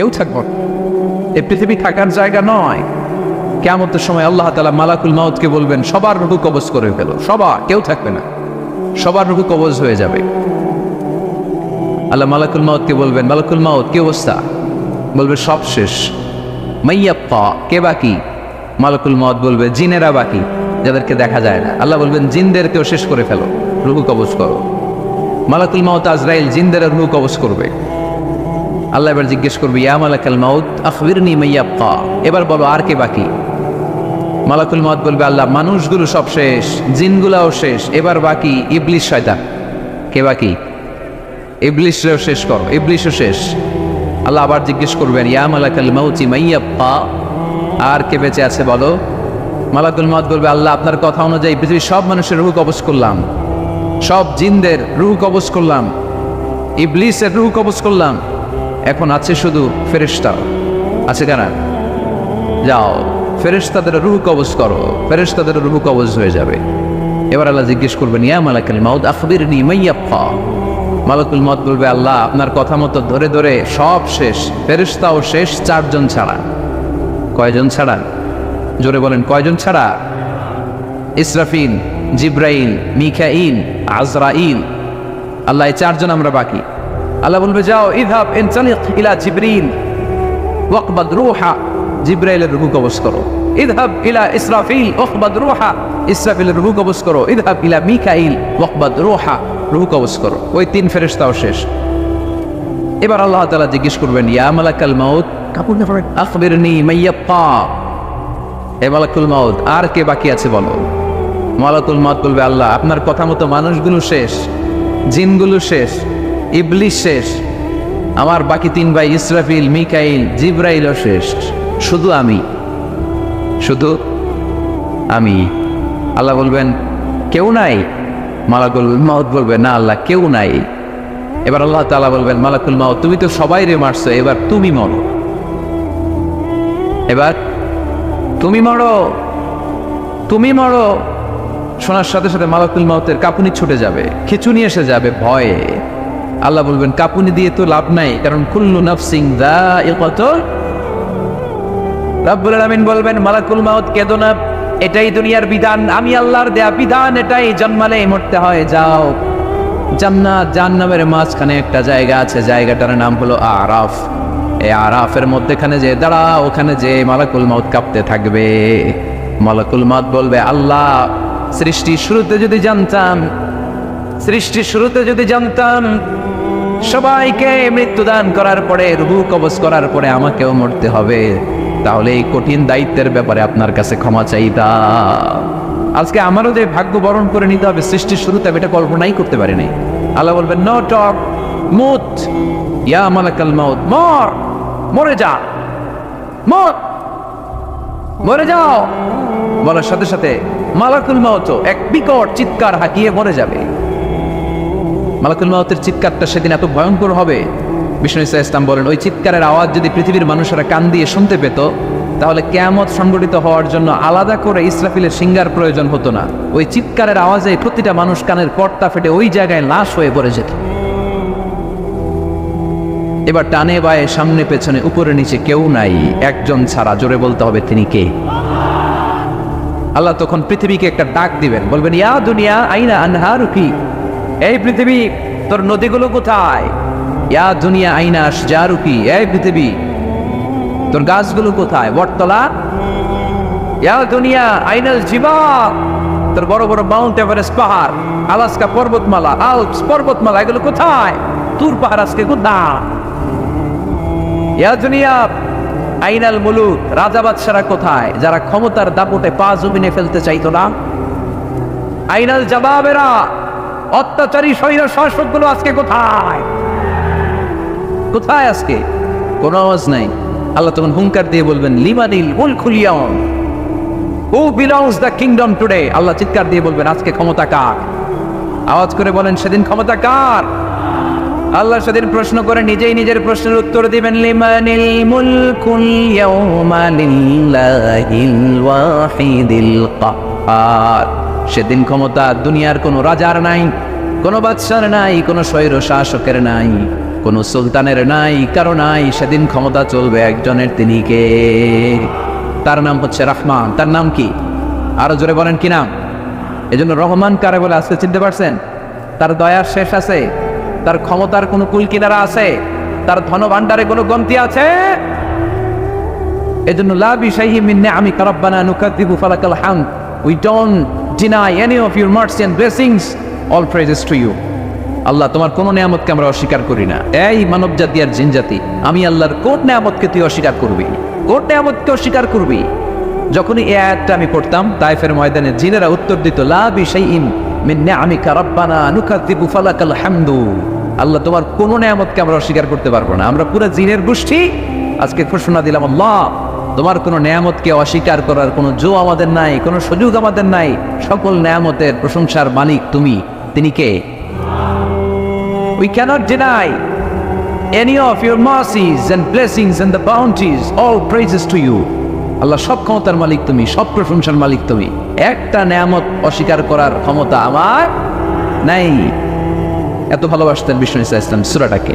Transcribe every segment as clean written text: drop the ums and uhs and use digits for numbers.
কেউ থাকবো না। এই পৃথিবী থাকার জায়গা নয়। কিয়ামতের সময় আল্লাহ তাআলা মালাকুল মাউতকে বলবেন, সবার রূহ কবজ করে ফেলো, সবার, কেউ থাকবে না, সবার রূহ কবজ হয়ে যাবে। আল্লাহ মালাকুল মাউতকে বলবেন, মালাকুল মাউত কি অবস্থা? বলবে সব শেষ। মাইয়াপ্পা, কে বাকি? মালাকুল মাউত বলবে জিনেরা বাকি, যাদেরকে দেখা যায় না। আল্লাহ বলবেন জিনদেরকেও শেষ করে ফেলো, রূহ কবজ করো। মালাকুল মাউত আজরাইল জিনদের রূহ কবজ করবে। আল্লাহ এবার জিজ্ঞেস করবে, ইয়া মালাকাল মাউত আখবিরনি মাইয়াপ্পা, এবার বলো আর কে বাকি? মালাকুল মাউত বলবে, আল্লাহ মানুষগুলো সব শেষ, জিনগুলাও শেষ, এবার বাকি ইবলিস শয়তান। কে বাকি? ইবলিসও শেষ করো, ইবলিসও শেষ। আল্লাহ আবার জিজ্ঞেস করবেন, ইয়া মালাকাল মাউতি মাইয়াপ্পা, আর কে বেঁচে আছে বলো? মালাকুল মাউত বলবে, আল্লাহ আপনার কথা অনুযায়ী পৃথিবীর সব মানুষের রূহ কবজ করলাম, সব জিনদের রূহ কবজ করলাম, ইবলিসের রূহ কবজ করলাম, এখন আছে শুধু ফেরেশতা। আছে কারা? যাও ফেরেশতাদের রূহ কবজ করো, ফেরেশতাদের রূহ কবজ হয়ে যাবে। এবার আল্লাহ জিজ্ঞেস করবেন, ইয়া মালাকাল মাউত আখবিরনি মাইয়াপ্পা। মালাকুল মাউত বলবে, আল্লাহ আপনার কথা মতো ধরে ধরে সব শেষ, ফেরেশতাও শেষ, চারজন ছাড়া। কয়জন ছাড়া? জোরে বলেন, কয়জন ছাড়া? ইসরাফিল, জিব্রাইল, মিকাইল, আজরাইল। আল্লাহ এই চারজন আমরা বাকি। আল্লাহ বলবে, যাও ইযহাব ইনতালিক ইলা জিবরিল ওয়াকবাদ রূহা, জিব্রাইলের রূহ কবজ করো। ইযহাব ইলা ইসরাফিল ওয়াকবাদ রূহা, ইসরাফিলের রূহ কবজ করো। ইযহাব ইলা মিকাইল ওয়াকবাদ রূহা, রূহ কবজ করো। ওই তিন ফেরেশতাও শেষ। এবার আল্লাহ তাআলা জিজ্ঞেস করবেন, ইয়া মালাকাল মাউত আখবিরনি মাইয়াপ্পা, হে মালাকুল মাউত আর কে বাকি আছে বলো? মালাকুল মাউত বলবে, আল্লাহ আপনার কথা মতো মানুষগুলো শেষ, জিনগুলো শেষ, ইবলিস শেষ, আমার বাকি তিন ভাই ইসরাফিল, মিকাইল, জিব্রাইলও শেষ, শুধু আমি, শুধু আমি। আল্লাহ বলবেন, কেউ নাই? মালাকুল মাউত বলবে, না আল্লাহ কেউ নাই। এবার আল্লাহ তাআলা বলবেন, মালাকুল মাউত তুমি তো সবাই রে মারছো, এবার তুমি মরো, এবার তুমি মরো, তুমি মরো। শোনার সাথে সাথে মালাকুল মাউতের কাঁপুনি ছুটে যাবে, খিঁচুনি এসে যাবে ভয়ে। আল্লাহ বলবেন, কাঁপুনি দিয়ে তো লাভ নাই, কারণ কুল্লু নাফসিন যায়িকাতুল। রব্বুল আলামিন বলবেন, মালাকুল মাউত কেঁদো না, এটাই দুনিয়ার বিধান, আমি আল্লাহর দেয়া বিধান, এটাই, জন্মালেই মরতে হয়। যাও, জান্নাত জাহান্নামের মাঝখানে একটা জায়গা আছে, জায়গাটার নাম হলো আরাফ। এই আরাফের মধ্যেখানে যে দাঁড়া, ওখানে যে মালাকুল মাউত কাঁপতে থাকবে। মালাকুল মাউত বলবে, আল্লাহ সৃষ্টির শুরুতে যদি জানতাম, সৃষ্টির শুরুতে যদি জানতাম সবাইকে মৃত্যুদান করার পরে, রূহ কবজ করার পরে আমাকেও মরতে হবে, তাহলে এই কঠিন দায়িত্বের ব্যাপারে আপনার কাছে ক্ষমা চাইতাম। আজকে আমারও যে ভাগ্য বরণ করে নিতে হবে সৃষ্টির শুরুতে, আমি এটা কল্পনাই করতে পারি নাই। আল্লাহ বলবেন, নো টক, মুত, ইয়া মালাকাল মাউত, মর, মরে যা, মর, মরে যাও। বলার সাথে সাথে মালাকুল মাউত এক বিকট চিৎকার হাঁকিয়ে মরে যাবে। মালাকুল মাউতের চিৎকারটা সেদিন এত ভয়ঙ্কর হবে, বিষ্ণু ইসা ইসলাম বলেন, ওই চিৎকারের আওয়াজ যদি পৃথিবীর মানুষেরা কান দিয়ে শুনতে পেত, তাহলে কিয়ামত সংগঠিত হওয়ার জন্য আলাদা করে ইসরাফিলের সিঙ্গার প্রয়োজন হতো না। ওই চিৎকারের আওয়াজে প্রতিটা মানুষ কানের পর্দা ফেটে ওই জায়গায় লাশ হয়ে পড়ে যেত। এবার টানে বায়ে সামনে পেছনে উপরে নিচে কেউ নাই, একজন ছাড়া। জোরে বলতে হবে, তিনি কে? আল্লাহ তখন পৃথিবীকে একটা ডাক দিবেন, বলবেন, ইয়া দুনিয়া আইনা আনহারুকি, এই পৃথিবী তোর নদীগুলো কোথায়? ইয়া দুনিয়া আইনা আশজারুকি, এই পৃথিবী তোর গাছগুলো কোথায়? বটতলা। ইয়া দুনিয়া আইনাল জিবাল, তোর বড় বড় মাউন্ট এভারেস্ট পাহাড়, আলাস্কা পর্বতমালা, আল্পস পর্বতমালা, এগুলো কোথায়? তুর পাহাড় আজকে কোথায়? ইয়া দুনিয়া আইনাল মুলুক, রাজা বাদশারা কোথায়, যারা ক্ষমতার দাপটে পা জমিনে ফেলতে চাইতো না? আইনাল জাবাবেরা, অত্যাচারী স্বৈর শাসকগুলো আজকে কোথায়? কোথায় আজকে? কোনো আওয়াজ নাই। আল্লাহ তখন হুঙ্কার দিয়ে বলবেন, লিমানিল মুলকুল ইয়াউম, who belongs the kingdom today. আল্লাহ চিৎকার দিয়ে বলবেন, আজকে ক্ষমতা কার? আওয়াজ করে বলেন, সেদিন ক্ষমতা কার? আল্লাহ সেদিন প্রশ্ন করে নিজেই নিজের প্রশ্নের উত্তর দিবেন, লিমানিল মুলকুল ইয়াউমা লিল্লাহিল ওয়াহিদিল কাহ্হার। সেদিন ক্ষমতা দুনিয়ার কোনো রাজার নাই, কোনো বাদশার নাই, কোনো স্বৈর শাসকের নাই, কোন সুলতানের নাই, কারো নাই, সেদিন ক্ষমতা চলবে একজনের, তিনি কে? তার নাম হচ্ছে রহমান। তার নাম কি? আরো জোরে বলেন কি নাম? এজন্য রহমান কারে বলে আজকে চিনতে পারছেন? তার দয়ার শেষ আছে? তার ক্ষমতার কোনো কুল কিনারা আছে? তার ধন ভান্ডারে কোনো গন্তি আছে? এজন্য লা বিশাইহি মিন নিআমিকা রাব্বানা নুকাযযিবু ফালাকাল হামদ, we don't deny any of your mercy and blessings, all praises to you. আল্লাহ, তোমার কোন নিয়ামতকে আমরা অস্বীকার করি না। এই মানব জাতি আর জিন জাতি, আমি আল্লাহর কোন নিয়ামতকে তুই অস্বীকার করবি? কোন নিয়ামতকে অস্বীকার করবি? যখনই এই আয়াতটা আমি পড়তাম, তায়েফের ময়দানে জিনেরা উত্তর দিত, লা বিশাইইন মিন নিআমিকা রাব্বানা নুকাযযিবু ফালাকাল হামদু। আল্লাহ, তোমার কোন নিয়ামতকে আমরা অস্বীকার করতে পারবো না। আমরা পুরো জিনের গোষ্ঠী আজকে ঘোষণা দিলাম, আল্লাহ তোমার কোন নিয়ামতকে অস্বীকার করার কোনো জো আমাদের নাই, কোনো সুযোগ আমাদের নাই। সকল নিয়ামতের প্রশংসার মালিক তুমি, তিনি কে? We cannot deny any of your mercies and blessings and the bounties, all praises to you. আল্লাহ, সব ক্ষমতার মালিক তুমি, সব প্রশংসার মালিক তুমি। একটা নিয়ামত অস্বীকার করার ক্ষমতা আমার নাই। এত ভালোবাসতেন বিষ্ণু ইসলাম সূরাটাকে।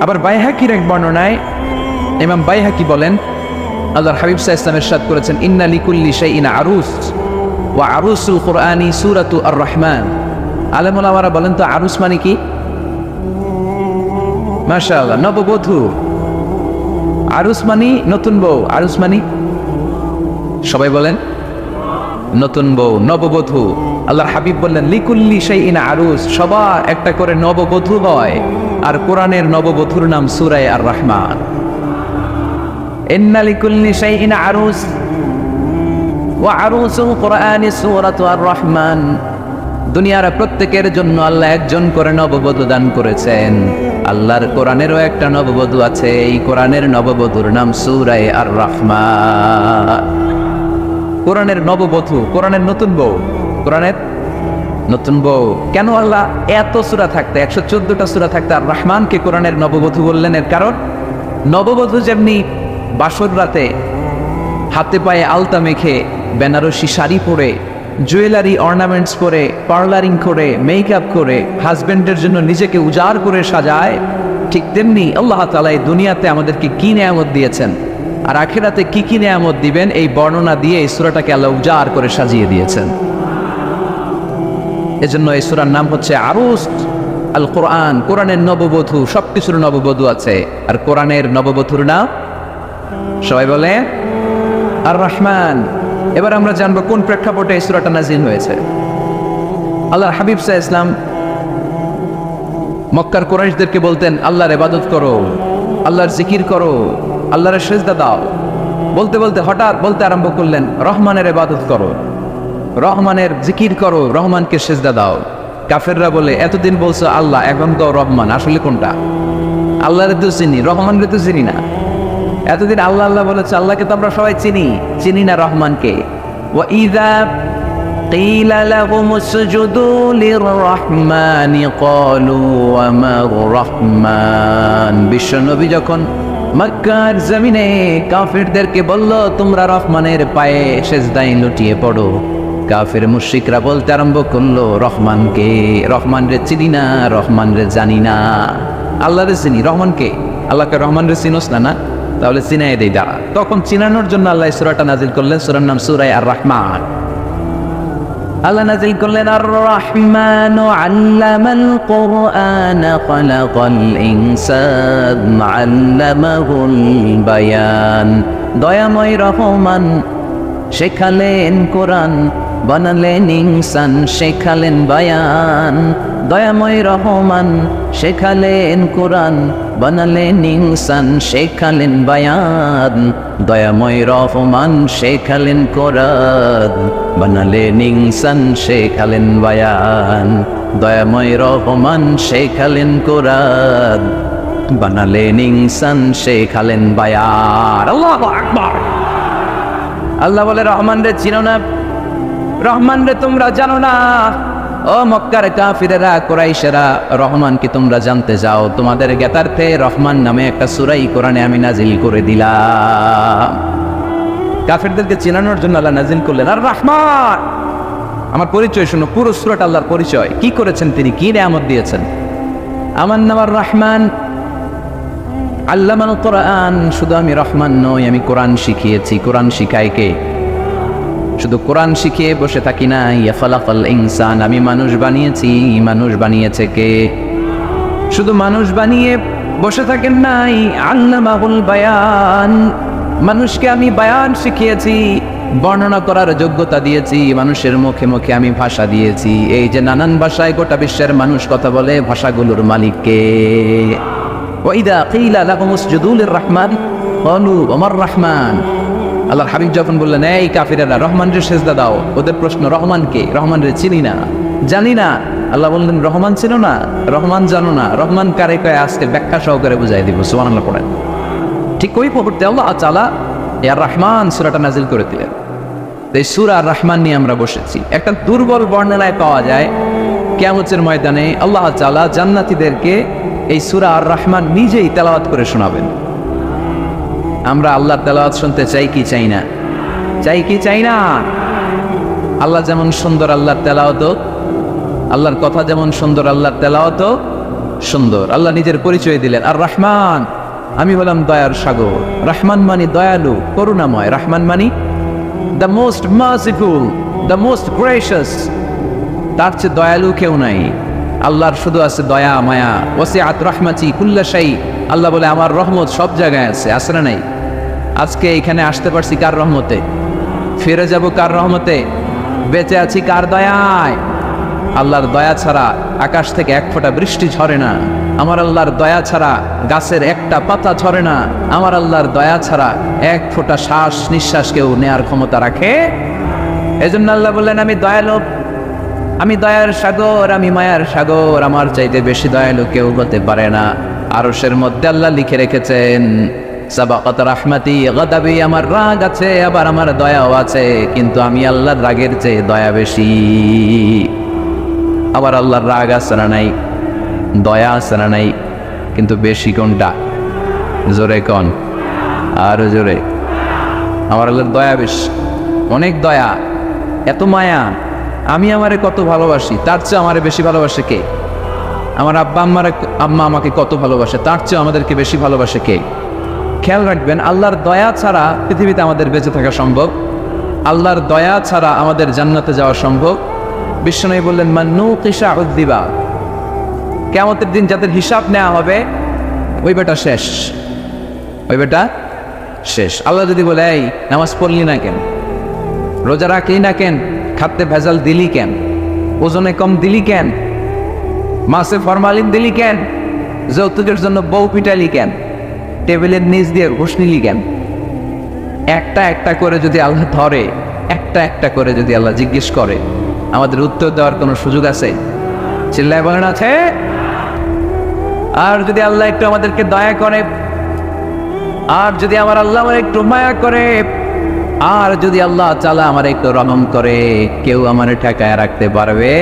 আবার বাইহাকির এক বর্ণনায় ইমাম বাইহাকি বলেন, আল্লাহর হাবিব সাল্লাল্লাহু আলাইহি ওয়াসাল্লাম ইরশাদ করেছেন, ইন্না লিকুল্লি শাইইন আরুস ওয়া আরুসুল কুরআনি সূরাতু আর রহমান। আলেম ওলামারা বলেন তো আরুস মানে কি? মাশাআল্লাহ, নববধূ। আরুস মানে নতুন বউ। আরুস মানে সবাই বলেন নতুন বউ, নববধূ। আল্লাহর হাবিব বললেন, লিকুল্লি শাইইন আরুস, সবার একটা করে নববধূ হয়। আর কোরআনের নববধূর নাম সূরা আর রহমান। ইন্না লিকুল্লি শাইইন আরুস ওয়া আরুসুল কুরআনি সূরাতু আর রহমান। দুনিয়ার প্রত্যেকের জন্য আল্লাহ একজন করে নববধূ দান করেছেন। আল্লাহর কোরআনেরও একটা নববধূ আছে। এই কোরআনের নববধূর নাম সূরা আর রহমান। কোরআনের নববধূ, কোরআনের নতুন বউ, কোরআনের নতুন বউ। কেন আল্লাহ এত সূরা থাকতে, 114টা সূরা থাকতে আর রহমানকে কোরআনের নববধূ বললেন? এর কারণ, নববধূ যেমনি বাসর রাতে হাতে পায়ে আলতা মেখে, বেনারসি শাড়ি পরে, জুয়েলারি অর্নামেন্টস করে, পার্লারিং করে, মেকআপ করে হাজবেন্ডের জন্য নিজেকে উজাড় করে সাজায়, ঠিক তেমনি আল্লাহ তাআলা এই দুনিয়াতে আমাদেরকে কি নিয়ামত দিয়েছেন আর আখিরাতে কি কি নিয়ামত দিবেন, এই বর্ণনা দিয়ে এই সূরাটাকে আল্লাহ উজাড় করে সাজিয়ে দিয়েছেন। এজন্য এই সূরার নাম হচ্ছে আরুস আল কোরআন। কোরআনের নববধূ, সবকিছুর নববধূ আছে। আর কোরআনের নববধূর নাম সবাই বলে আর রহমান। এবার আমরা জানবো কোন প্রেক্ষাপটে এই সূরাটা নাযিল হয়েছে। আল্লাহর হাবিব সাল্লাল্লাহু আলাইহি ওয়াসাল্লাম মক্কার কুরাইশদেরকে বলতেন, আল্লাহর ইবাদত করো, আল্লাহর জিকির করো, আল্লাহর সিজদা দাও। বলতে বলতে হঠাৎ বলতে আরম্ভ করলেন, রহমানের ইবাদত করো, রহমানের জিকির করো, রহমানকে সিজদা দাও। কাফেররা বলে, এতদিন বলছো আল্লাহ, এখন তো রহমান, আসলে কোনটা? আল্লাহরে তো চিনি, রহমানরে তো চিনি না। এতদিন আল্লাহ আল্লাহ বলেছে, আল্লাহকে তো আমরা সবাই চিনি না রহমানকে। ওয়া ইযা কিলা লাহুম উসজুদু লিররহমানি ক্বালু ওয়া মার রহমান। বিশ্বনবী যখন মক্কার জমিনে কাফেরদেরকে বলল, তোমরা রহমানের পায়ে সিজদায় লুটিয়ে পড়ো, কাফের মুশরিকরা বলতে আরম্ভ করলো, রহমানকে, রহমানরে চিনি না, রহমানরে জানি না। আল্লাহরে চিনি, রহমানকে? আল্লাহকে রহমানরে চিনোস না? না, তাহলে চিনাই দেই দাঁড়া। তখন চিনানোর জন্য আল্লাহ সূরাটা নাজিল করলেন। সূরার নাম সূরা আর রহমান। আল্লাহ নাজিল করলেন, আর রহমান আল্লামাল কুরআন খালাকাল ইনসান আল্লামাহুল বায়ান। দয়াময় রহমান শেখালেন কোরআন, বানালেন ইনসান, শেখালেন বায়ান। দয়াময় রহমান শেখালেন কোরআন, বানালেন ইনসান, শেখালেন বায়ান। দয়াময় রহমান শেখালেন কোরআন, বানালেন ইনসান, শেখালেন বায়ান। দয়াময় রহমান শেখালেন কোরআন, বানালেন ইনসান, শেখালেন বায়ান। আল্লাহু আকবার। আল্লাহ বলে, রহমান রে চিনো না, রহমান রে তোমরা জানো না। ও মক্কার কাফিরেরা, কুরাইশেরা, রহমানকে তোমরা জানতে যাও, তোমাদের জ্ঞাতার্থে রহমান নামে একটা সূরাই কোরআনে আমি নাজিল করে দিলাম। কাফিরদেরকে চেনানোর জন্য আল্লাহ নাজিল করলেন আর রহমান। আমার পরিচয় শোনো, পুরো সূরাটা আল্লাহর পরিচয়, কি করেছেন তিনি, কি নিয়ামত দিয়েছেন। আমার নাম আর রহমান, আল্লামাল কোরআন। শুধু আমি রহমান নই, আমি কোরআন শিখিয়েছি। কোরআন শিখায় কে? শুধু কোরআন শিখিয়ে বসে থাকি না। ইয়া খালাকাল ইনসান, আমি মানুষ বানিয়েছি। মানুষ বানিয়েছে কে? শুধু মানুষ বানিয়ে বসে থাকেন নাই, আল্লামাহুল বায়ান, মানুষকে আমি বায়ান শিখিয়েছি, বর্ণনা করার যোগ্যতা দিয়েছি। মানুষের মুখে মুখে আমি ভাষা দিয়েছি। এই যে নানান ভাষায় গোটা বিশ্বের মানুষ কথা বলে, ভাষাগুলোর মালিক কে? ওয়াইদা কিলা লাহুম উসজুদু লিররহমান ক্বালু ওমার রহমান। আল্লাহর হাবিব যখন বললেন, এই কাফিরেরা রহমানের সিজদা দাও, ওদের প্রশ্ন রহমান কে? রহমান রে চিনি না, জানি না। আল্লাহ বললেন, রহমান ছিল না, রহমান জানো না, রহমান কারে কয় আজকে ব্যাখ্যা সহকারে বুঝাই দিব। সুবহানাল্লাহ পড়েন। ঠিক ওই মুহূর্তে আল্লাহ তাআলা ইয়া রহমান সূরাটা নাজিল করে দিলেন। এই সূরা আর রহমান নিয়ে আমরা বসেছি। একটা দুর্বল বর্ণনায় পাওয়া যায় কিয়ামতের ময়দানে আল্লাহ তাআলা জান্নাতীদেরকে এই সূরা আর রহমান নিজেই তেলাওয়াত করে শোনাবেন। আমরা আল্লাহর তেলাওয়াত শুনতে চাই কি চাই না? চাই কি চাই না? আল্লাহ যেমন সুন্দর, আল্লাহর তেলাওয়াত, আল্লাহর কথা যেমন সুন্দর, আল্লাহর তেলাওয়াত সুন্দর। আল্লাহ নিজের পরিচয় দিলেন, আর রহমান, আমি হলাম দয়ার সাগর। রহমান মানি দয়ালু, করুণাময়। রহমান মানি the most merciful, the most gracious. তার চেয়ে দয়ালু কেউ নাই। আল্লাহর শুধু আছে দয়া মায়া। ওয়াসিআত রাহমাতি কুল্লা শাই। আল্লাহ বলে আমার রহমত সব জায়গায় আছে। আছে না নাই? আজকে এখানে আসতে পারছি কার রহমতে? ফিরে যাব কার রহমতে? বেঁচে আছি কার দয়ায়? আল্লাহর দয়া ছাড়া আকাশ থেকে এক ফোঁটা বৃষ্টি ঝরে না। আমার আল্লাহর দয়া ছাড়া গাছের একটা পাতা ঝরে না। আমার আল্লাহর দয়া ছাড়া এক ফোঁটা শ্বাস নিঃশ্বাস কেউ নেয়ার ক্ষমতা রাখে? এজন্য আল্লাহ বললেন, আমি দয়ালু, আমি দয়ার সাগর, আমি মায়ার সাগর। আমার চাইতে বেশি দয়ালু কেউ হতে পারে না। আরশের মধ্যে আল্লাহ লিখে রেখেছেন, সাবাকাত রাহমাতি গাদাবি, আমার রাগ আছে, আবার আমার দয়াও আছে, কিন্তু আমি আল্লাহর রাগের চেয়ে দয়া বেশি। আবার আল্লাহর রাগ আছে না নাই? দয়া আছে না নাই? কিন্তু বেশি কোনটা? জোরে কন, আরো জোরে। আমার আল্লাহর দয়া বেশি, অনেক দয়া, এত মায়া। আমি আমারে কত ভালোবাসি, তার চেয়ে আমারে বেশি ভালোবাসে কে? আমার আম্মা আমাকে কত ভালোবাসে, তার চেয়ে আমাদেরকে বেশি ভালোবাসে কে? খেয়াল রাখবেন, আল্লাহর দয়া ছাড়া পৃথিবীতে আমাদের বেঁচে থাকা সম্ভব। আল্লাহর দয়া ছাড়া আমাদের জান্নাতে যাওয়া সম্ভব। বিশ্বনবী বললেন, মান নুকিশা উযযিবা, কিয়ামতের দিন যাদের হিসাব নেওয়া হবে ওই বেটা শেষ, ওই বেটা শেষ। আল্লাহ যদি বলে, এই নামাজ পড়লি না কেন, রোজা রাখলি না কেন, খাদ্যে ভেজাল দিলি কেন, ওজনে কম দিলি কেন, মাছে ফরমালিন দিলি কেন, যৌতুকের জন্য বউ পিটালি কেন, টেবিলের নিচ দিয়ে ঘুষ নিলি কেন, একটা একটা করে যদি আল্লাহ ধরে, একটা একটা করে যদি আল্লাহ জিজ্ঞেস করে, আমাদের উত্তর দেওয়ার কোনো সুযোগ আছে? চিল্লায় বলেন আছে? আর যদি আল্লাহ একটু আমাদেরকে দয়া করে, আর যদি আমার আল্লাহ আমার একটু মায়া করে, আর যদি আল্লাহ তাআলা আমার একটু রহম করে, কেউ আমার ঠেকায় রাখতে পারবে?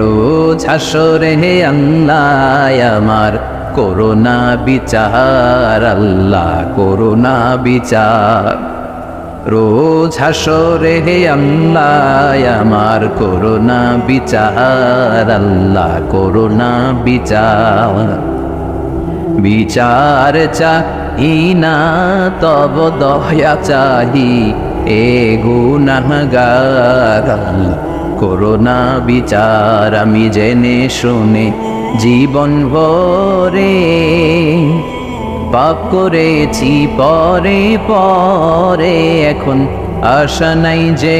রোজ হাসরে হে আল্লাহ আমার করোনা বিচার, আল্লাহ করোনা বিচার। রোজ হাসরে হে আল্লাহ আমার করোনা বিচার, আল্লাহ করোনা বিচার। বিচার চাহি না তব দয়া চাহি, এ গুনাহগার, আল্লাহ করোনা বিচার। আমি জেনে শুনে জীবন ভরে পাপ করেছি পরে পরে, এখন আশা নাই যে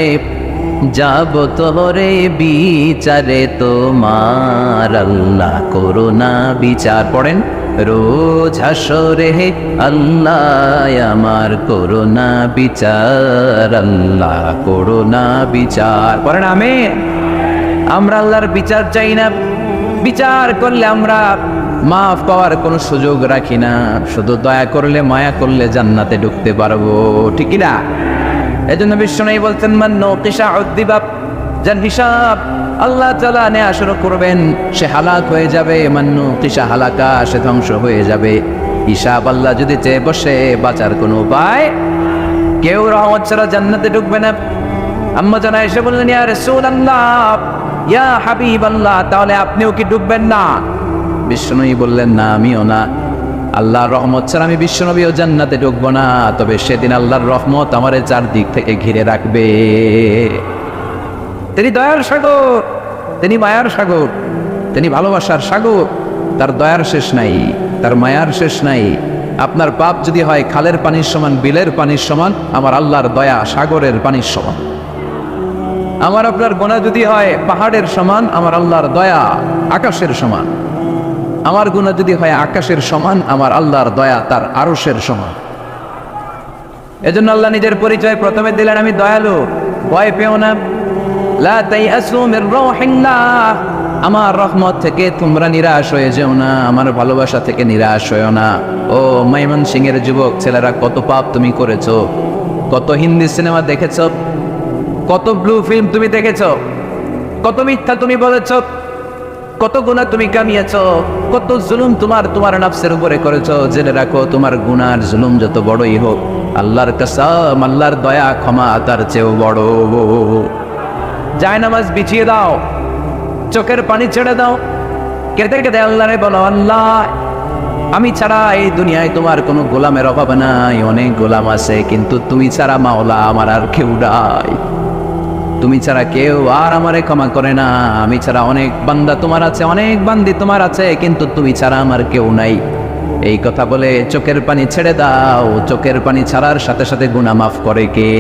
যাব তোরে বিচারে তোমার, আল্লাহ করোনা বিচার। পড়েন, রোজ হাসরে হে আল্লাহ আমার করোনা বিচার, আল্লাহ করোনা বিচার। পড়েন আমিন। আমরা আল্লাহর বিচার চাই না। বিচার করলে আমরা মাফ পাওয়ার কোনো সুযোগ রাখি না। শুধু দয়া করলে, মায়া করলে জান্নাতে ঢুকতে পারবো, ঠিক না? এজন্য বিশ্বনবী বলতেন, মান নুকিশা উযযিবা, যার হিসাব আল্লাহ তাআলা নেওয়া শুরু করবেন সে হালাক হয়ে যাবে। মান নুকিশা হালাকা, সে ধ্বংস হয়ে যাবে। হিসাব আল্লাহ যদি চেয়ে বসে, বাঁচার কোনো উপায়? কেউ রহমত ছাড়া জান্নাতে ঢুকবে না। আম্মা জানা এসে বললেন, ইয়া রাসূলুল্লাহ, ইয়া হাবিবাল্লাহ, তাহলে আপনিও কি ঢুকবেন না? বিশ্বনবী বললেন, না আমিও না। আল্লাহর রহমত ছাড়া আমি বিশ্বনবীও জান্নাতে ঢুকবো না, তবে সেদিন আল্লাহর রহমত আমার চারদিক থেকে ঘিরে রাখবে। তিনি দয়ার সাগর, তিনি মায়ার সাগর, তিনি ভালোবাসার সাগর। তার দয়ার শেষ নাই, তার মায়ার শেষ নাই। আপনার পাপ যদি হয় খালের পানির সমান, বিলের পানির সমান, আমার আল্লাহর দয়া সাগরের পানির সমান। আমার আপনার গুনাহ যদি হয় পাহাড়ের সমান, আমার আল্লাহর দয়া আকাশের সমান। আমার গুনাহ যদি হয় আকাশের সমান, আমার আল্লাহর দয়া তার আরশের সমান। এজন্য আল্লাহ নিজের পরিচয় প্রথমে দিলেন, আমি দয়ালু, ভয় পেও না। লা তাইয়াসু মির রাহিল্লাহ, আমার রহমত থেকে তোমরা নিরাশ হয়ে যেও না, আমার ভালোবাসা থেকে নিরাশ হয়েও না। ও ময়মনসিংহের যুবক ছেলেরা, কত পাপ তুমি করেছো, কত হিন্দি সিনেমা দেখেছো, কত ব্লু ফিল্ম তুমি দেখেছো, কত মিথ্যা তুমি বলেছো, কত গুনাহ তুমি কামিয়েছো, কত জুলুম তোমার নাফসের উপরে করেছো। জেনে রাখো, তোমার গুনার জুলুম যত বড়ই হোক, আল্লাহর কসম, আল্লাহর দয়া ক্ষমা তার চেয়েও বড়। জায়নামাজ বিছিয়ে দাও, চোখের পানি ছেড়ে দাও, কেঁদে কেঁদে আল্লাহরে বলো, আল্লাহ আমি ছাড়া এই দুনিয়ায় তোমার কোনো গোলামের অভাব নাই, অনেক গোলাম আছে, কিন্তু তুমি ছাড়া মাওলা আমার আর কেউ নাই। তুমি ছাড়া কেউ আর আমারে ক্ষমা করে না। আমি ছাড়া অনেক বান্দা তোমার আছে, অনেক বান্দি তোমার আছে, কিন্তু তুমি ছাড়া আমার কেউ নাই। এই কথা বলে চোখের পানি ছেড়ে দাও। চোখের পানি ছাড়ার সাথে সাথে গুনাহ মাফ করে কে?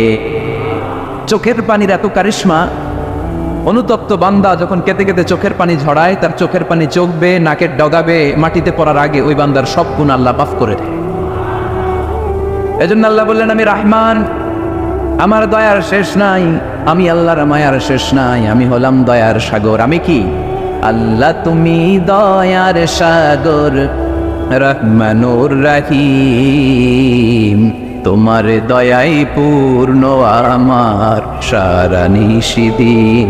চোখের পানির এত কারিশমা, অনুতপ্ত বান্দা যখন কেঁদে কেঁদে চোখের পানি ঝরায়, তার চোখের পানি চোখ বেয়ে নাকের ডগাবে মাটিতে পড়ার আগে ওই বান্দার সব গুনাহ আল্লাহ মাফ করে দেয়। এজন্য আল্লাহ বললেন, আমি রহমান, আমার দয়ার শেষ নাই, আমি আল্লাহর মায়ার শেষ নাই, আমি হলাম দয়ার সাগর। আমি কি? আল্লাহ তুমি দয়ার সাগর, রহমানুর রহিম, তোমার দয়াই পূর্ণ আমার সারা নিশিদিন।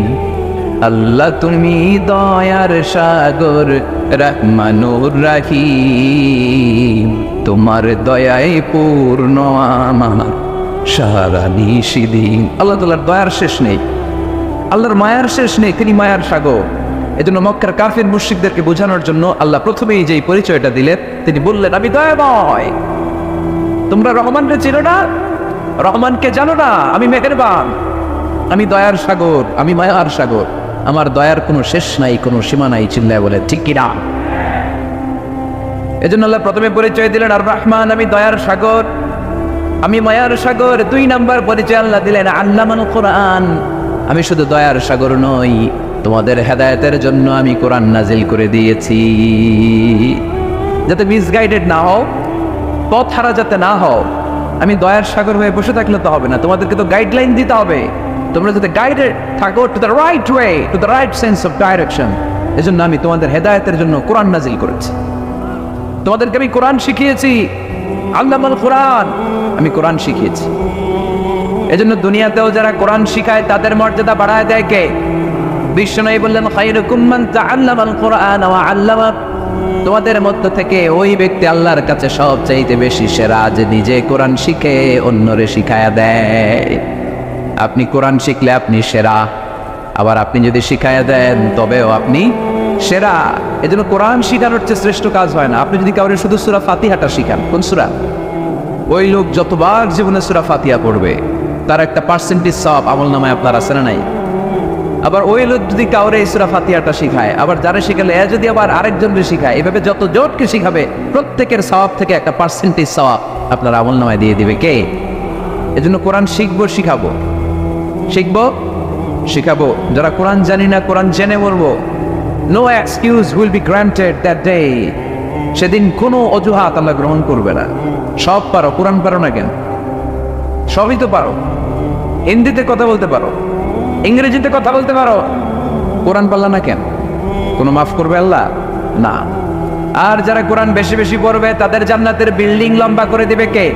আল্লাহ তুমি দয়ার সাগর, রহমানুর রহিম, তোমার দয়াই পূর্ণ আমার সারা নিশিদিন। আল্লাহ তাআলার দয়ার শেষ নেই, আল্লাহর মায়ার শেষ নেই, তিনি মায়ার সাগর। এজন্য মক্কার কাফির মুশরিকদেরকে বোঝানোর জন্য আল্লাহ প্রথমেই যেই পরিচয়টা দিলেন, তিনি বললেন, আমি দয়াময়। তোমরা রহমানকে চিনো না, রহমানকে জানো না? আমি মেহেরবান, আমি দয়ার সাগর, আমি মায়ার সাগর, আমার দয়ার কোনো শেষ নাই, কোনো সীমা নাই। চিল্লায় বলে ঠিক কিনা? এজন্য আল্লাহ প্রথমে পরিচয় দিলেন আর রহমান, আমি দয়ার সাগর, আমি মায়ার সাগর। 2 নাম্বার পরিচয় আল্লাহ দিলেন আল্লামাল কোরআন, আমি শুধু দয়ার সাগর নই, তোমাদের হেদায়েতের জন্য আমি কোরআন নাজিল করে দিয়েছি, যাতে মিসগাইডেড না হও, পথ হারা যাতে না হও। আমি দয়ার সাগর হয়ে বসে থাকলে তো হবে না, তোমাদেরকে তো গাইডলাইন দিতে হবে, তোমরা যাতে গাইডেড থাকো to the right way, to the right sense of direction. এজন্য আমি তোমাদের হেদায়েতের জন্য কোরআন নাজিল করেছি, তোমাদেরকে আমি কোরআন শিখিয়েছি। আল্লামাল কোরআন, আমি কোরআন শিখিয়েছি। এজন্য দুনিয়াতেও যারা কোরআন শিখায় তাদের মর্যাদা বাড়ায় দেয় কে? বিশ্বনবী বললেন, খায়রুকুম মান তাআল্লামাল কোরআন ওয়া আল্লামা, তোমাদের মধ্য থেকে ওই ব্যক্তি আল্লাহর কাছে সবচাইতে বেশি সেরা, যে নিজে কোরআন শিখে অন্যরে শিখায়া দেয়। আপনি কোরআন শিখলে আপনি সেরা, আবার আপনি যদি শিখায়া দেন তবেও আপনি সেরা। এজন্য কোরআন শিখানোর চেয়ে শ্রেষ্ঠ কাজ হয় না। আপনি যদি কাউরে শুধু সূরা ফাতিহাটা শিখান, কোন সূরা, ওই লোক যতবার জীবনে সূরা ফাতিহা পড়বে তার একটা পার্সেন্টেজ সওয়াব আমলনামায় আপনার আছে না নাই? আবার ওই লোক যদি কাউরে এই সূরা ফাতিহাটা শিখায়, আবার যারা শিখালে এ যদি আবার আরেকজনকে শিখায়, এভাবে যত জোটকে শিখাবে প্রত্যেকের সওয়াব থেকে একটা পার্সেন্টেজ সওয়াব আপনার আমলনামায় দিয়ে দিবে কে? এজন্য কোরআন শিখবো, শিখাবো, শিখবো, শিখাবো। যারা কোরআন জানি না, কোরআন জেনে বলবো। No excuse will be granted that day. সেদিন কোনো অজুহাত আল্লাহ গ্রহণ করবে না। সব পারো, কোরআন পারো না কেন? সবই তো পারো। হিন্দিতে কথা বলতে পারো, ইংরেজিতে কথা বলতে পারো, কোরআন পারলা না কেন? কোনো মাফ করবে আল্লাহ? না। আর যারা কোরআন বেশি বেশি পড়বে তাদের জান্নাতের বিল্ডিং লম্বা করে দিবে কে?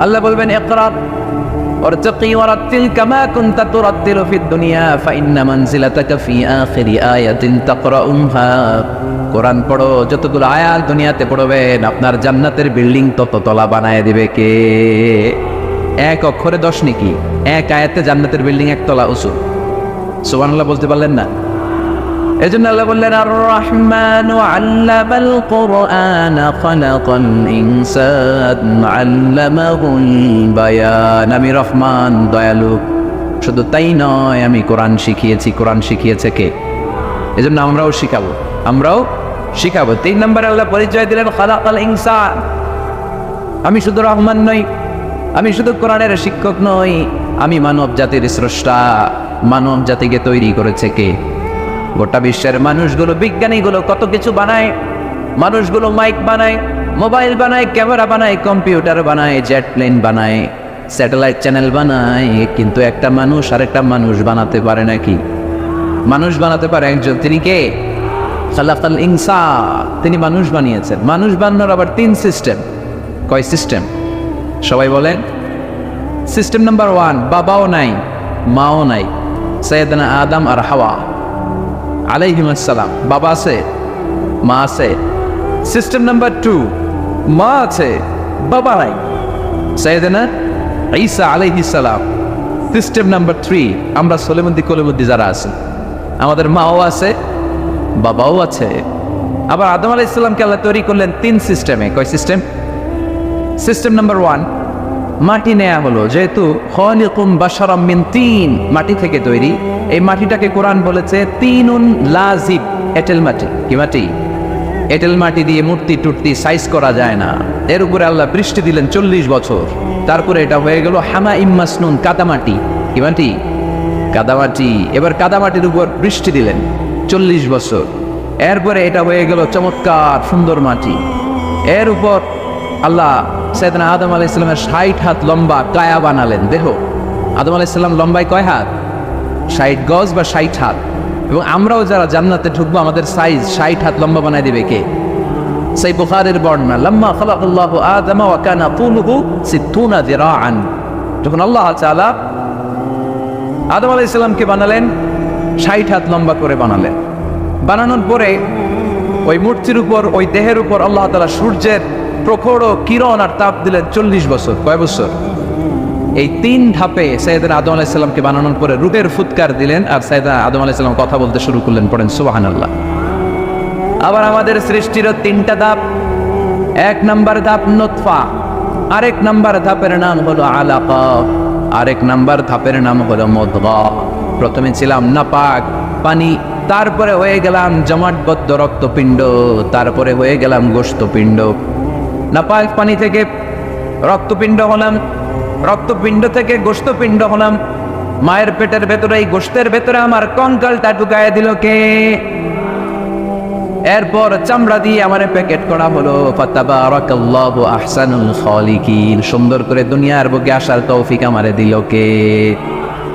আল্লাহ বলবেন, ইকরা ওয়ারতাকি ওয়ারাতিল কামা কুনতা তুরাতিলু ফিদ দুনিয়া ফাইন্না মানজিলাতাকা ফি আখিরি আয়াতিন তাকরাউহা। কোরআন পড়ো, যতগুলো আয়াত দুনিয়াতে পড়বেন আপনার জান্নাতের বিল্ডিং তত তলা বানায় দিবে কে? 1 অক্ষরে 10 নেকি, 1 আয়াতে জান্নাতের বিল্ডিং 1 তলা উঁচু। সুবহানাল্লাহ বলতে পারলেন না? এজন্য আল্লাহ বললেন আর রহমানু আল্লামাল কুরআন খালাকাল ইনসান আল্লামাহুল বায়ান। আমি রহমান, দয়ালু। শুধু তাই নয়, আমি কোরআন শিখিয়েছি। কোরআন শিখিয়েছে কে? এজন্য আমরাও শিখাবো। 3 নম্বরে আল্লাহ পরিচয় দিলেন খালাকাল ইনসান। আমি শুধু রহমান নই, আমি শুধু কোরআনের শিক্ষক নই, আমি মানব জাতির স্রষ্টা। মানব জাতিকে তৈরি করেছে কে? গোটা বিশ্বের মানুষগুলো, বিজ্ঞানীগুলো কত কিছু বানায়। মানুষগুলো মাইক বানায়, মোবাইল বানায়, ক্যামেরা বানায়, কম্পিউটার বানায়, জেট প্লেন বানায়, স্যাটেলাইট চ্যানেল বানায়, কিন্তু একটা মানুষ আরেকটা মানুষ বানাতে পারে নাকি? মানুষ বানাতে পারে একজন, তিনি কে? খালাকাল ইনসান। তিনি মানুষ বানিয়েছেন। মানুষ বানানোর আবার 3 সিস্টেম। কয় সিস্টেম? সবাই বলেন। সিস্টেম নাম্বার 1, বাবাও নাই, মাও নাই। সাইয়েদনা আদম আর হাওয়া আলাইহিমুস সালাম। বাবা আছে, মা আছে। সিস্টেম নাম্বার 2, মা আছে, বাবা নাই। সাইয়েদনা ঈসা আলাইহিস সালাম। সিস্টেম নাম্বার 3, আমরা সলিমুদ্দি কলিমুদ্দি যারা আছি, আমাদের মাও আছে, বাবাও আছে। আবার আদম আলাইহিস সালামকে আল্লাহ তৈরি করলেন 3 সিস্টেমে। কয় সিস্টেম? সিস্টেম নাম্বার 1, মাটি নেয়া হলো। যেহেতু খালিকুম বাশারাম মিন তিন, মাটি থেকে তৈরি। এই মাটিটাকে কোরআন বলেছে তিনুন লাজিব, এঁটেল মাটি। কি মাটি? এঁটেল মাটি দিয়ে মূর্তি টুর্তি সাইজ করা যায় না। এর উপরে আল্লাহ বৃষ্টি দিলেন 40 বছর। তারপরে এটা হয়ে গেল হামা ইম্মাসনুন, কাদামাটি। কি মাটি? কাদামাটি। এবার কাদামাটির উপর বৃষ্টি দিলেন 40 বছর। এরপরে এটা হয়ে গেল চমৎকার সুন্দর মাটি। এর উপর আল্লাহ সাইয়েদনা আদম আলাইহিস সালামের 60 হাত লম্বা কায়া বানালেন, দেহ। আদম আলাইহিস সালাম লম্বায় কয় হাত? 60 গজ বা 60 হাত। এবং আমরাও যারা জান্নাতে ঢুকবো, আমাদের সাইজ 60 হাত লম্বা বানায় দিবে কে? সেই বুখারীর বর্ণনা, লাম্মা খালাকাল্লাহু আদম ওয়া কানা তুলুহু 60 যিরাআন। যখন আল্লাহ তাআলা আদম আলাইহিস সালামকে বানালেন, 60 হাত লম্বা করে বানালেন। বানানোর পরে ওই মূর্তির উপর, ওই দেহের উপর আল্লাহ তাআলা সূর্যের প্রখর কিরণ আর তাপ দিলেন 40 বছর। কয় বছর? এই 3 ধাপে সাইয়েদনা আদম আলাইহিস সালামকে বানানোর পরে রূহের ফুৎকার দিলেন, আর সাইয়েদনা আদম আলাইহিস সালাম কথা বলতে শুরু করলেন। পড়েন সুবহানাল্লাহ। আবার আমাদের সৃষ্টিরও 3টা ধাপ। 1 নাম্বার ধাপ নুতফা, আরেক নাম্বার ধাপের নাম হলো আলাকা, আরেক নাম্বার ধাপের নাম হলো মুদগা। প্রথমে ছিলাম নাপাক পানি, তারপরে হয়ে গেলাম জমাটবদ্ধ রক্তপিণ্ড, তারপরে হয়ে গেলাম গোশতপিণ্ড। নাপাক পানি থেকে রক্তপিণ্ড হলাম, রক্তপিণ্ড থেকে গোশতপিণ্ড হলাম। মায়ের পেটের ভেতরে, এই গোশতের ভেতরে আমার কঙ্কালটা ঢুকায় দিল কে? এরপর চামড়া দিয়ে আমার প্যাকেট করা হলো। ফাতাবারাকাল্লাহু আহসানুল খালিকিন। সুন্দর করে দুনিয়ার বুকে আসার তৌফিক আমারে দিল কে?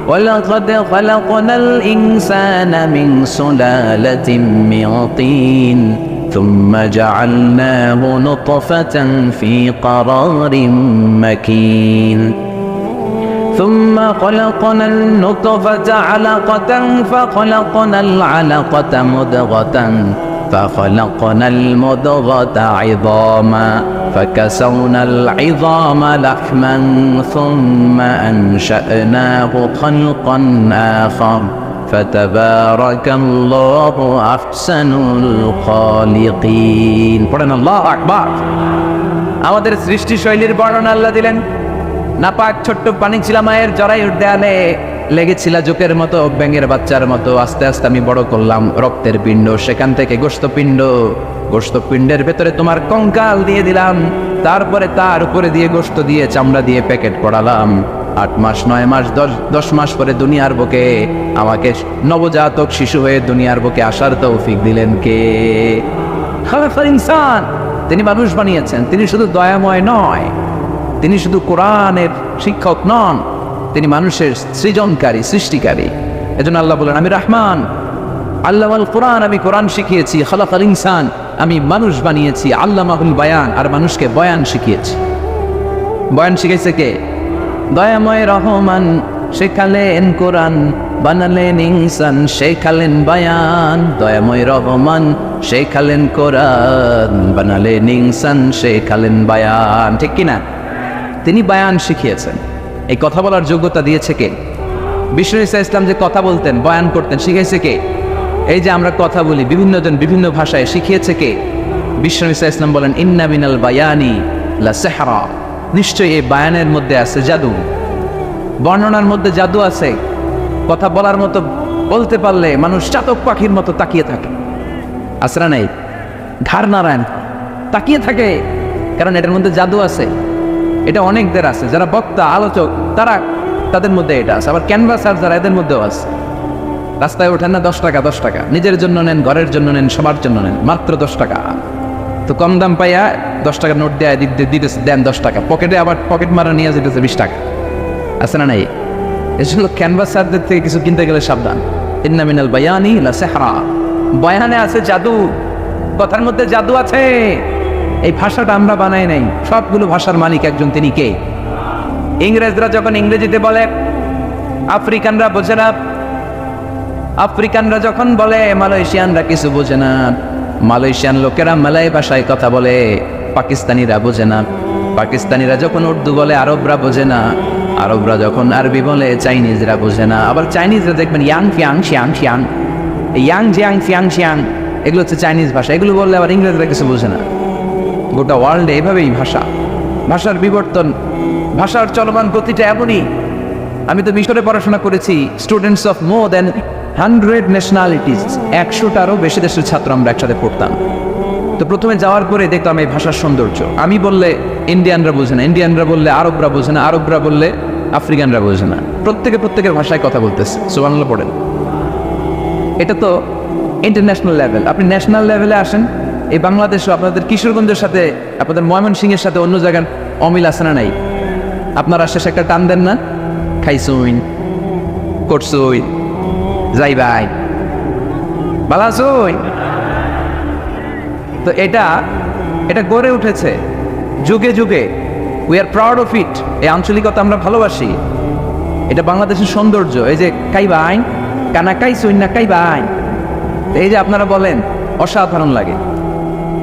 ওয়ালাকাদ খালাকনাল ইনসানা মিন সুলালাতিন মিন তিন ثم جعلناه نطفة في قرار مكين ثم خلقنا النطفة علقة فخلقنا العلقة مضغة فخلقنا المضغة عظاما فكسونا العظام لحما ثم أنشأناه خلقا آخر فتبارك الله أحسن الخالقين। পড়েন আল্লাহু আকবার। আমাদের সৃষ্টি শৈলীর বর্ণনা আল্লাহ দিলেন। নাপাক ছোট্ট পানি ছিল মায়ের জরায়ুর দেয়ালে, লেগেছিল জোকের মতো, ব্যাঙের বাচ্চার মতো। আস্তে আস্তে আমি বড় করলাম রক্তের পিণ্ড, সেখান থেকে গোশতপিণ্ড, গোশতপিণ্ডের ভেতরে তোমার কঙ্কাল দিয়ে দিলাম, তারপরে তার উপরে দিয়ে গোশত দিয়ে চামড়া দিয়ে প্যাকেট পড়ালাম। 8 মাস 9 মাস 10 মাস পরে দুনিয়ার বুকে আমাকে নবজাতক শিশু হয়ে দুনিয়ার বুকে আসার তৌফিক দিলেন কে? খালাকাল ইনসান। তিনি মানুষ বানিয়েছেন। তিনি শুধু দয়াময় নয়, তিনি শুধু কোরআনের শিক্ষক নন, তিনি মানুষের সৃজনকারী, সৃষ্টিকারী। এজন্য আল্লাহ বলেন আমি রহমান, আল্লামাল কোরআন, আমি কোরআন শিখিয়েছি। খালাকাল ইনসান, আমি মানুষ বানিয়েছি। আল্লামাহুল বায়ান, আর মানুষকে বয়ান শিখিয়েছি। বয়ান শিখাইছে কে? দয়াময় রহমান শেখালেন কোরআন, বানালেন ইনসান, শেখালেন বায়ান। দয়াময় রহমান শেখালেন কোরআন, বানালেন ইনসান, শেখালেন বায়ান। ঠিক কিনা? তিনি বায়ান শিখিয়েছেন। এই কথা বলার যোগ্যতা দিয়েছে কে? বিষ্ণু ঈসা ইসলাম যে কথা বলতেন, বয়ান করতেন, শিখাইছে কে? এই যে আমরা কথা বলি, বিভিন্ন জন বিভিন্ন ভাষায় শিখিয়েছে কে? বিশ্বনবী সাল্লাল্লাহু আলাইহি ওয়াসাল্লাম বলেন, ইন্না মিনাল বায়ানি লা সিহরা, নিশ্চয়ই এই বায়ানের মধ্যে আছে জাদু, বর্ণনার মধ্যে জাদু আছে। কথা বলার মতো, বলতে পারলে মানুষ চাতক পাখির মতো তাকিয়ে থাকে, আসরা নাই, ঘাড় নারায়ণ তাকিয়ে থাকে, কারণ এটার মধ্যে জাদু আছে। এটা অনেকদের আছে, যারা বক্তা আলোচক তাদের মধ্যে এটা আছে। আবার ক্যানভাসার যারা, এদের মধ্যেও আছে। রাস্তায় ওঠেন না 10 টাকা 10 টাকা, নিজের জন্য নেন, ঘরের জন্য নেন, সবার জন্য নেন, মাত্র 10 টাকা। তো কম দাম পাইয়া 10 টাকার নোট দেয় দিতেছে, দেন 10 টাকা, পকেটে আবার পকেট মারা নিয়ে যেতেছে 20 টাকা, আছে না নাই? এজন্য ক্যানভাসারদের থেকে কিছু কিনতে গেলে সাবধান। ইন্না মিনাল বায়ানি লা সিহরা, বয়ানে আছে জাদু, কথার মধ্যে জাদু আছে। এই ভাষাটা আমরা বানাই নাই, সবগুলো ভাষার মালিক একজন, তিনি কে? ইংরেজরা যখন ইংরেজিতে বলে আফ্রিকানরা বোঝে না, আফ্রিকানরা যখন বলে মালয়েশিয়ানরা কিছু বোঝে না, মালয়েশিয়ান লোকেরা মালয় ভাষায় কথা বলে, পাকিস্তানিরা বোঝে না, পাকিস্তানিরা যখন উর্দু বলে আরবরা বোঝে না, আরবরা যখন আরবি বলে চাইনিজরা বোঝে না। আবার চাইনিজরা দেখবেন ইয়াং ফিয়াং শিয়াং শিয়াং, ইয়াং জিয়াং ফিয়াং শিয়াং, এগুলো হচ্ছে চাইনিজ ভাষা। এগুলো বললে আবার ইংরেজরা কিছু বোঝে না। গোটা ওয়ার্ল্ডে এভাবেই ভাষার বিবর্তন, ভাষার চলমান গতিটা এমনই। আমি তো মিশরে পড়াশোনা করেছি, students of more than 100 nationalities, 100টারও বেশি দেশের ছাত্র আমরা একসাথে পড়তাম। তো প্রথমে যাওয়ার পরে দেখলাম এই ভাষার সৌন্দর্য। আমি বললে ইন্ডিয়ানরা বোঝে না, ইন্ডিয়ানরা বললে আরবরা বোঝে না, আরবরা বললে আফ্রিকানরা বোঝে না, প্রত্যেকের ভাষায় কথা বলতেছে। সুবহানাল্লাহ পড়েন। এটা তো ইন্টারন্যাশনাল লেভেল। আপনি ন্যাশনাল লেভেলে আসেন, এই বাংলাদেশও আপনাদের কিশোরগঞ্জের সাথে, আপনাদের ময়মনসিংহের সাথে অন্য জায়গার অমিল আছে না নাই? আপনারা শেষে একটা টান দেন না, খাইছুইন, করছুই, যাই ভাই, বালাসুই। তো এটা গড়ে উঠেছে যুগে যুগে। We are proud of it. এই আঞ্চলিকতা আমরা ভালোবাসি, এটা বাংলাদেশের সৌন্দর্য। এই যে কাইবাইন, কানা কাইছুইন না কাইবাইন, এই যে আপনারা বলেন, অসাধারণ লাগে।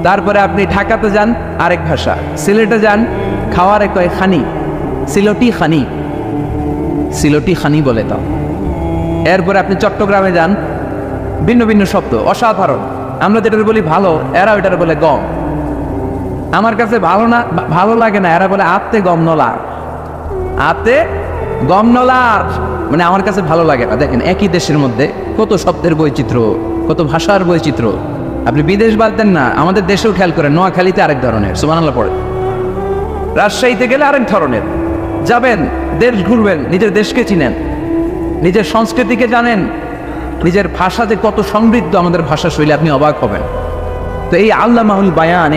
তারপরে আপনি ঢাকাতে যান, আরেক ভাষা। সিলেটে যান, খাওয়ার কয় খানি, সিলটি খানি, সিলটি খানি বলে তাও। এরপরে আপনি চট্টগ্রামে যান, ভিন্ন ভিন্ন শব্দ, অসাধারণ। আমরা যেটা বলি ভালো, এরা ওইটার বলে গম। আমার কাছে ভালো লাগে না, এরা বলে আতে গম নলার, আতে গম নলার, মানে আমার কাছে ভালো লাগে না। দেখেন, একই দেশের মধ্যে কত শব্দের বৈচিত্র্য, কত ভাষার বৈচিত্র্য। আপনি বিদেশ বাদ দেন না, আমাদের দেশেও খেয়াল করেন, নোয়াখালীতে আরেক ধরনের, সুবহানাল্লাহ পড়ে। রাজশাহীতে গেলে আরেক ধরনের। যাবেন, দেশ ঘুরবেন, নিজের দেশকে চিনেন, নিজের সংস্কৃতিকে জানেন, নিজের ভাষা যে কত সমৃদ্ধ, আমাদের ভাষা শৈলী, আপনি অবাক হবেন। তো এই আল্লামাহুল বায়ান,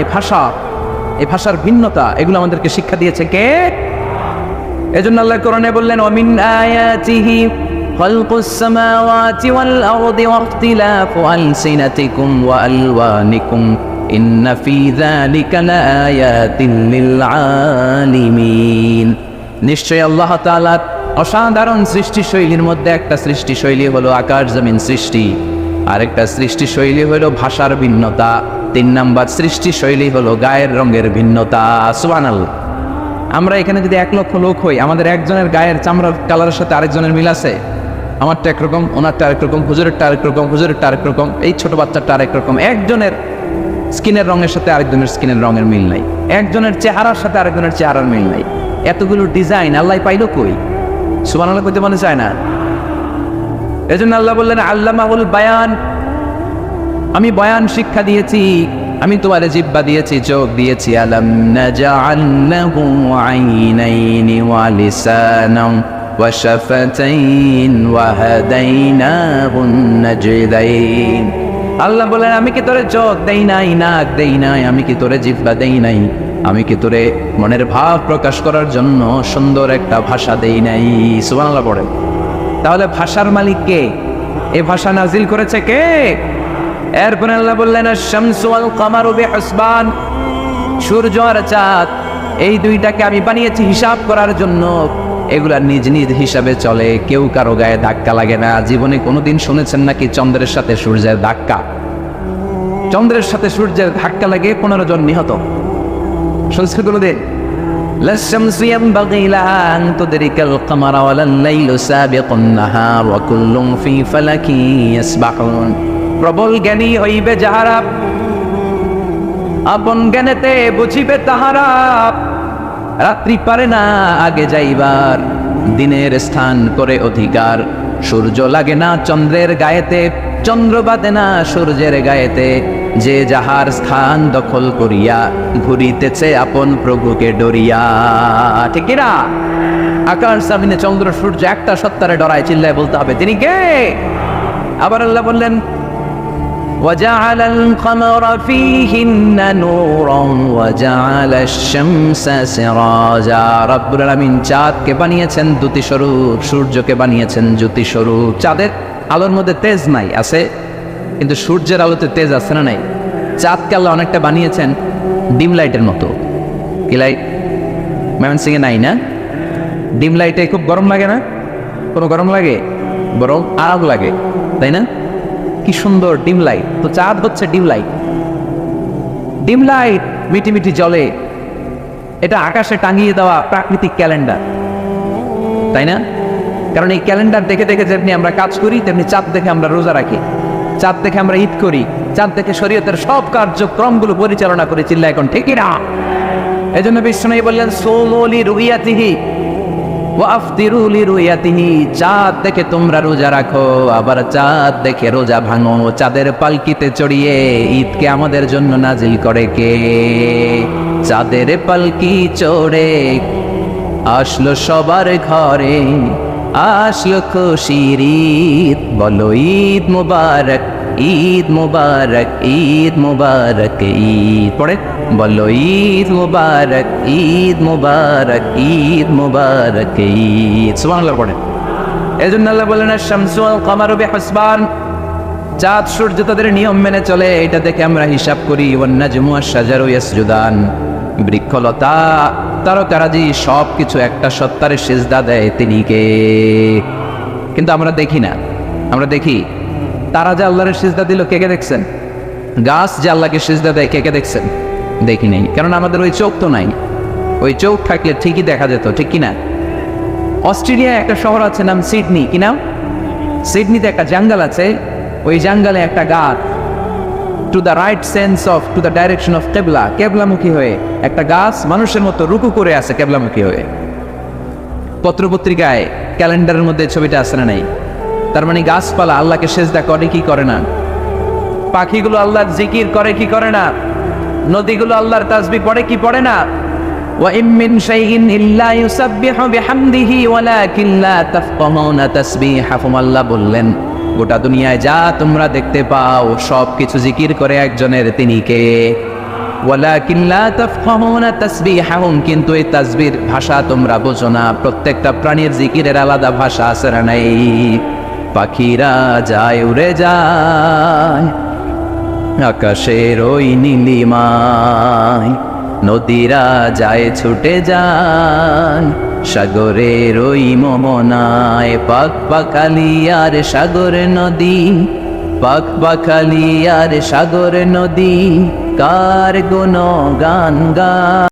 এই ভাষার ভিন্নতা, এগুলো আমাদেরকে শিক্ষা দিয়েছে কে? এজন্য আল্লাহ কোরআনে বললেন, ওয়ামিন আয়াতিহি খালকুস সামাওয়াতি ওয়াল আরদি ওয়াখতিলাফু আলসিনাতিকুম ওয়া আলওয়ানিকুম ইন্না ফি যালিকা লাআয়াতিন লিল আলিমিন। নিশ্চয় আল্লাহ তাআলার অসাধারণ সৃষ্টিশৈলীর মধ্যে একটা সৃষ্টিশৈলী হলো আকাশ জমিন সৃষ্টি, আরেকটা সৃষ্টিশৈলী হলো ভাষার ভিন্নতা, 3 নাম্বার সৃষ্টিশৈলী হলো গায়ের রঙের ভিন্নতা। সুবহানাল্লাহ। আমরা এখানে যদি 1 লক্ষ লোক হই, আমাদের একজনের গায়ের চামড়ার কালারের সাথে আরেকজনের মিল আছে? আমারটা একরকম, ওনারটা আরেক রকম, হুজুরেরটা আরেক রকম, হুজুরেরটা আরেক রকম, এই ছোট বাচ্চাটা আরেক রকম। একজনের স্কিনের রঙের সাথে আরেকজনের স্কিনের রঙের মিল নাই, একজনের চেহারার সাথে আরেকজনের চেহারার মিল নাই। এতগুলো ডিজাইন আল্লাহ পাইলো কই? সুবহানাল্লাহ কইতে মনে চায় না। এজন্য আল্লাহ বললেন, আল্লামাহুল বায়ান, আমি বয়ান শিক্ষা দিয়েছি, আমি তোমারে জিহ্বা দিয়েছি, চোখ দিয়েছি। আলাম নাজআল লাহু আইনাইনি ওয়া লিসানান ওয়া শাফাতাইন ওয়া হাদাইনাহুন নাজদাইন। আল্লাহ বলেন, আমি কি তোরে চোখ দেই নাই, নাক দেই নাই, আমি কি তোরে জিহ্বা দেই নাই, আমি কি তোরে মনের ভাব প্রকাশ করার জন্য সুন্দর একটা ভাষা দেই নাই? সুবহানাল্লাহ পড়েন। তাহলে ভাষার মালিক কে? এই ভাষা নাজিল করেছে কে? এরপরে আল্লাহ বললেন, আশ-শামসু ওয়াল কামারু বিহুসবান, সূর্য আর চাঁদ, এই দুইটাকে আমি বানিয়েছি হিসাব করার জন্য। এগুলা নিজ নিজ হিসাবে চলে, কেউ কারো গায়ে ধাক্কা লাগে না। জীবনে কোনোদিন শুনেছেন নাকি চন্দ্রের সাথে সূর্যের ধাক্কা? চন্দ্রের সাথে সূর্যের ধাক্কা লাগে 15 জন নিহত। শুনছেন কোনোদিন? লাশ-শামসু ইয়ানবাগি লাহা আন তুদরিকাল কামারা ওয়ালাল লাইলু সাবিকুন নাহার ওয়া কুল্লুন ফি ফালাকিন ইয়াসবাহুন। প্রবল জ্ঞানী হইবে যাহারা, আপন জ্ঞানেতে বুঝিবে তাহারা। রাত্রি পারে না আগে যাইবার, দিনের স্থান করে অধিকার। সূর্য লাগে না চন্দ্রের গায়েতে, চন্দ্র বাদে না সূর্যের গায়েতে। যে যাহার স্থান দখল করিয়া, ঘুরিতেছে আপন প্রভুকে ডরিয়া। ঠিক না? আকাশ জামিনে চন্দ্র সূর্য একটা সত্তারে ডরায়, চিল্লায় বলতে হবে তিনি কে। আবার আল্লাহ বললেন وجعل القمر فيهن نورا وجعل الشمس سراجا। রব্বুল আলামিন চাঁদকে বানিয়েছেন দ্যুতি স্বরূপ, সূর্যকে বানিয়েছেন জ্যোতি স্বরূপ। চাঁদের আলোর মধ্যে তেজ নাই, আছে, কিন্তু সূর্যের আলোতে তেজ আছে না নাই? চাঁদকে আল্লাহ অনেকটা বানিয়েছেন ডিম লাইটের মতো। কি লাইট? ময়মনসিংহে নাই না? ডিম লাইটে খুব গরম লাগে না? কোনো গরম লাগে? বরং আরাম লাগে, তাই না? কি সুন্দর ডিম লাইট। তো চাঁদ হচ্ছে ডিম লাইট। ডিম লাইট মিটি মিটি জ্বলে, এটা আকাশে টাঙিয়ে দেওয়া প্রাকৃতিক ক্যালেন্ডার, তাই না? কারণ এই ক্যালেন্ডার দেখে দেখে যেমনি আমরা কাজ করি, তেমনি চাঁদ দেখে আমরা রোজা রাখি, চাঁদ দেখে আমরা ঈদ করি, চাঁদ দেখে শরীয়তের সব কার্যক্রমগুলো পরিচালনা করে। চিল্লা এখন ঠিকই না? এই জন্য বিশ্বনবী বললেন সোমলি রুইয়াতিহি ওয়া আফতিরু লিরুইয়াতিহি। চাঁদ দেখে তোমরা রোজা রাখো, আবার চাঁদ দেখে রোজা ভাঙো। চাঁদের পালকিতে চড়িয়ে ঈদকে আমাদের জন্য নাজিল করে কে? চাঁদের পালকি চড়ে আসলো সবার ঘরে, আসলো খুশির ঈদ। বলো ঈদ মুবারক, ঈদ মুবারক, ঈদ মুবারক, ঈদ পড়ে বলো ঈদ মুবারক, ঈদ মুবারক, ঈদ মুবারক, ঈদ। সুবহানাল্লাহ পড়ে। এজন্য আল্লাহ বলেন আশ-শামসু ওয়াল কামারু বিহুসবান। চাঁদ সূর্য তাদের নিয়ম মেনে চলে, এটা দেখে আমরা হিসাব করি। ওয়ান নাজমু ওয়াশ-শাজারু ইয়াসজুদান। বৃক্ষলতা তারকারাজি সব কিছু একটা সত্তারে সিজদা দেয়, তিনি কে? কিন্তু আমরা দেখি না। আমরা দেখি তারা যে আল্লাহর সিজদা দিল, কে কে দেখছেন? গাছ যে আল্লাহকে সিজদা দেয়, কে কে দেখছেন? দেখি নাই, কারণ আমাদের ওই চোখ তো নাই। ওই চোখ থাকলে ঠিকই দেখা যেত, ঠিক কিনা? অস্ট্রেলিয়ায় একটা শহর আছে নাম সিডনি, কি নাম? সিডনিতে একটা জঙ্গল আছে, ওই জঙ্গলে একটা গাছ to the right sense of to the direction of কেবলা, কেবলামুখী হয়ে একটা গাছ মানুষের মতো রুকু করে আছে কেবলামুখী হয়ে। পত্রপত্রিকায় ক্যালেন্ডারের মধ্যে ছবিটা আছে না নাই? তার মানে গাছপালা আল্লাহকে সেজদা করে কি করে না? পাখিগুলো আল্লাহর জিকির করে কি করে না? নদীগুলো আল্লাহর তাসবিহ পড়ে কি পড়ে না? ওয়া ইম মিন শাইইন ইল্লা ইউসাব্বিহু বিহামদিহি ওয়ালাকিন লা তাফকাহুনা তাসবিহাহুম। আল্লাহ বললেন গোটা দুনিয়ায় যা তোমরা দেখতে পাও সব কিছু জিকির করে একজনের, তিনি কে? ওয়ালাকিন লা তাফকাহুনা তাসবিহাহুম। কিন্তু এই তাসবিহর ভাষা তোমরা বোঝো না। প্রত্যেকটা প্রাণীর জিকিরের আলাদা ভাষা আছে না নাই? পাখিরা যায় উড়ে যায় আকাশের ওই নীলিমায়, নদীরা যায় ছুটে যায় সাগরের ওই মোহনায়। পাক পাখালি আর সাগর নদী, পাক পাখালি আর সাগর নদী, কার গুণগান গায়।